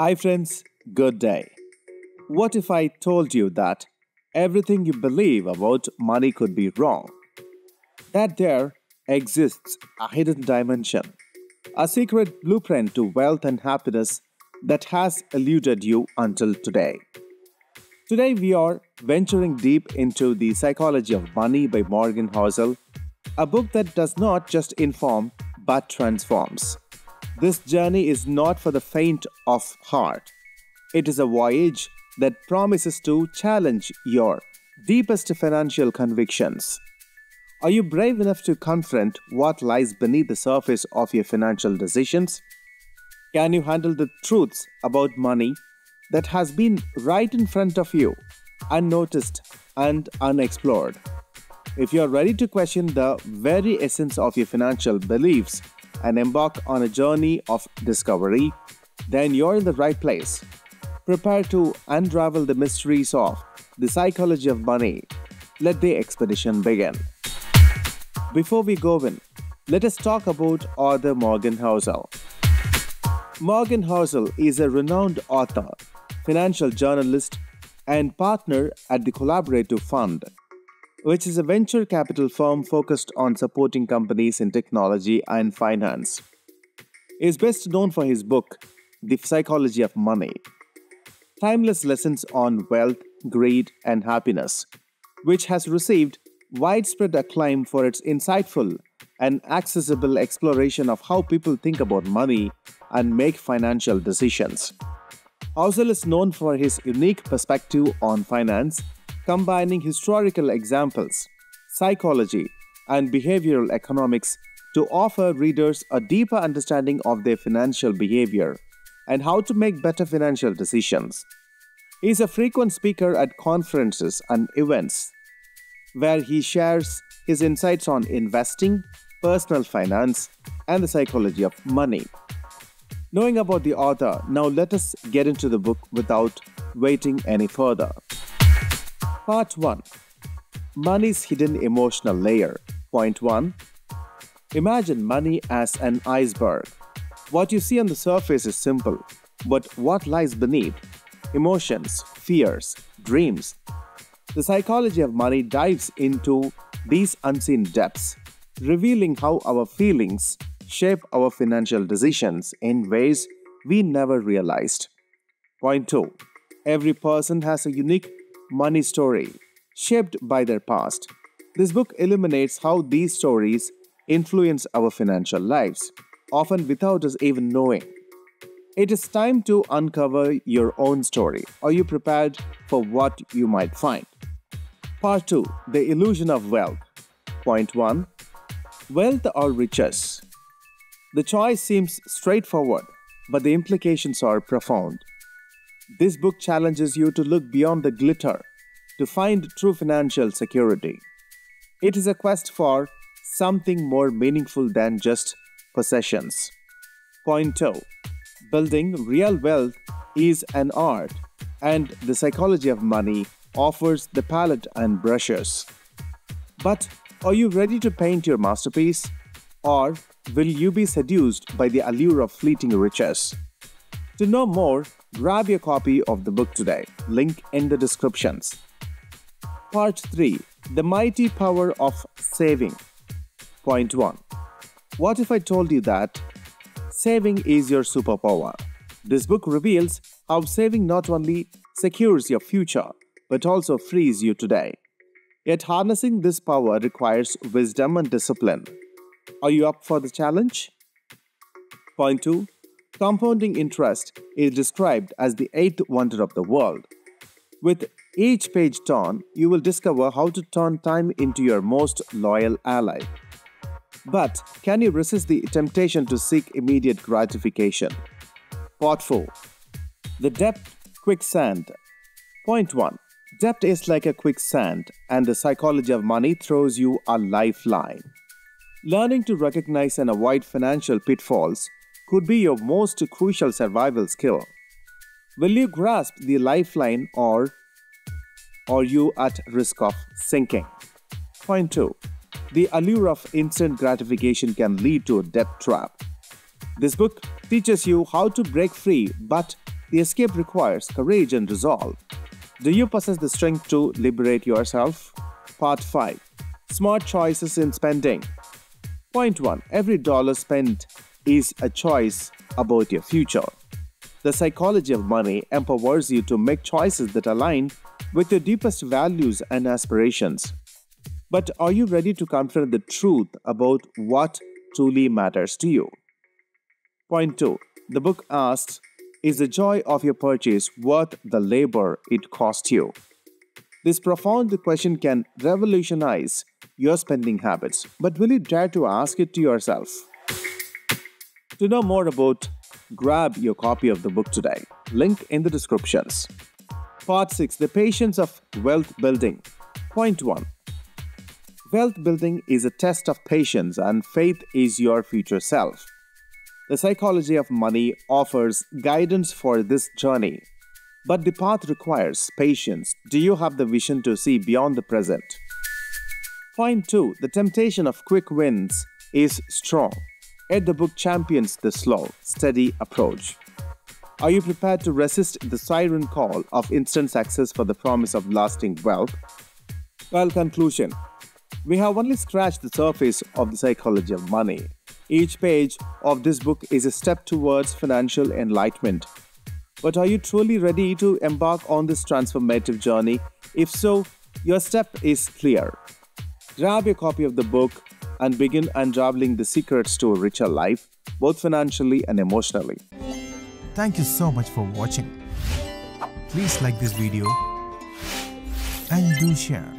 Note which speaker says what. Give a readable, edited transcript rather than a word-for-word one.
Speaker 1: Hi, friends, good day. What if I told you that everything you believe about money could be wrong? That there exists a hidden dimension, a secret blueprint to wealth and happiness that has eluded you until today. Today, we are venturing deep into The Psychology of Money by Morgan Housel, a book that does not just inform but transforms. This journey is not for the faint of heart. It is a voyage that promises to challenge your deepest financial convictions. Are you brave enough to confront what lies beneath the surface of your financial decisions? Can you handle the truths about money that has been right in front of you, unnoticed and unexplored? If you are ready to question the very essence of your financial beliefs and embark on a journey of discovery, then you're in the right place. Prepare to unravel the mysteries of the psychology of money. Let the expedition begin. Before we go in, let us talk about author Morgan Housel. Morgan Housel is a renowned author, financial journalist, and partner at the Collaborative Fund, which is a venture capital firm focused on supporting companies in technology and finance. He is best known for his book, The Psychology of Money, timeless lessons on wealth, greed, and happiness, which has received widespread acclaim for its insightful and accessible exploration of how people think about money and make financial decisions. Housel is known for his unique perspective on finance, combining historical examples, psychology, and behavioral economics to offer readers a deeper understanding of their financial behavior and how to make better financial decisions. He is a frequent speaker at conferences and events where he shares his insights on investing, personal finance, and the psychology of money. Knowing about the author, now let us get into the book without waiting any further. Part 1. Money's Hidden Emotional Layer. Point 1. Imagine money as an iceberg. What you see on the surface is simple, but what lies beneath? Emotions, fears, dreams. The psychology of money dives into these unseen depths, revealing how our feelings shape our financial decisions in ways we never realized. Point 2. Every person has a unique money story, shaped by their past. This book illuminates how these stories influence our financial lives, often without us even knowing. It is time to uncover your own story. Are you prepared for what you might find? Part 2. The Illusion of Wealth. Point 1. Wealth or riches? The choice seems straightforward, but the implications are profound. This book challenges you to look beyond the glitter to find true financial security. It is a quest for something more meaningful than just possessions. Point 2. Building real wealth is an art, and the psychology of money offers the palette and brushes. But are you ready to paint your masterpiece? Or will you be seduced by the allure of fleeting riches? To know more, grab your copy of the book today. Link in the descriptions. Part 3. The Mighty Power of Saving. Point 1. What if I told you that saving is your superpower? This book reveals how saving not only secures your future, but also frees you today. Yet harnessing this power requires wisdom and discipline. Are you up for the challenge? Point 2. Compounding interest is described as the eighth wonder of the world. With each page turn, you will discover how to turn time into your most loyal ally. But can you resist the temptation to seek immediate gratification? Part 4. The Debt Quicksand. Point 1. Debt is like a quicksand, and the psychology of money throws you a lifeline. Learning to recognize and avoid financial pitfalls could be your most crucial survival skill. Will you grasp the lifeline, or are you at risk of sinking? Point 2. The allure of instant gratification can lead to a debt trap. This book teaches you how to break free but The escape requires courage and resolve. Do you possess the strength to liberate yourself? Part 5. Smart choices in spending. Point 1. Every dollar spent is a choice about your future. The psychology of money empowers you to make choices that align with your deepest values and aspirations. But are you ready to confront the truth about what truly matters to you? Point 2. The book asks, is the joy of your purchase worth the labor it cost you? This profound question can revolutionize your spending habits, but will you dare to ask it to yourself? To know more about, grab your copy of the book today. Link in the descriptions. Part 6. The Patience of Wealth Building. Point 1. Wealth building is a test of patience, and faith is your future self. The psychology of money offers guidance for this journey, but the path requires patience. Do you have the vision to see beyond the present? Point 2. The temptation of quick wins is strong, yet the book champions the slow, steady approach. Are you prepared to resist the siren call of instant success for the promise of lasting wealth? Well, conclusion. We have only scratched the surface of the psychology of money. Each page of this book is a step towards financial enlightenment. But are you truly ready to embark on this transformative journey? If so, your step is clear. Grab your copy of the book and begin unraveling the secrets to a richer life, both financially and emotionally.
Speaker 2: Thank you so much for watching. Please like this video and do share.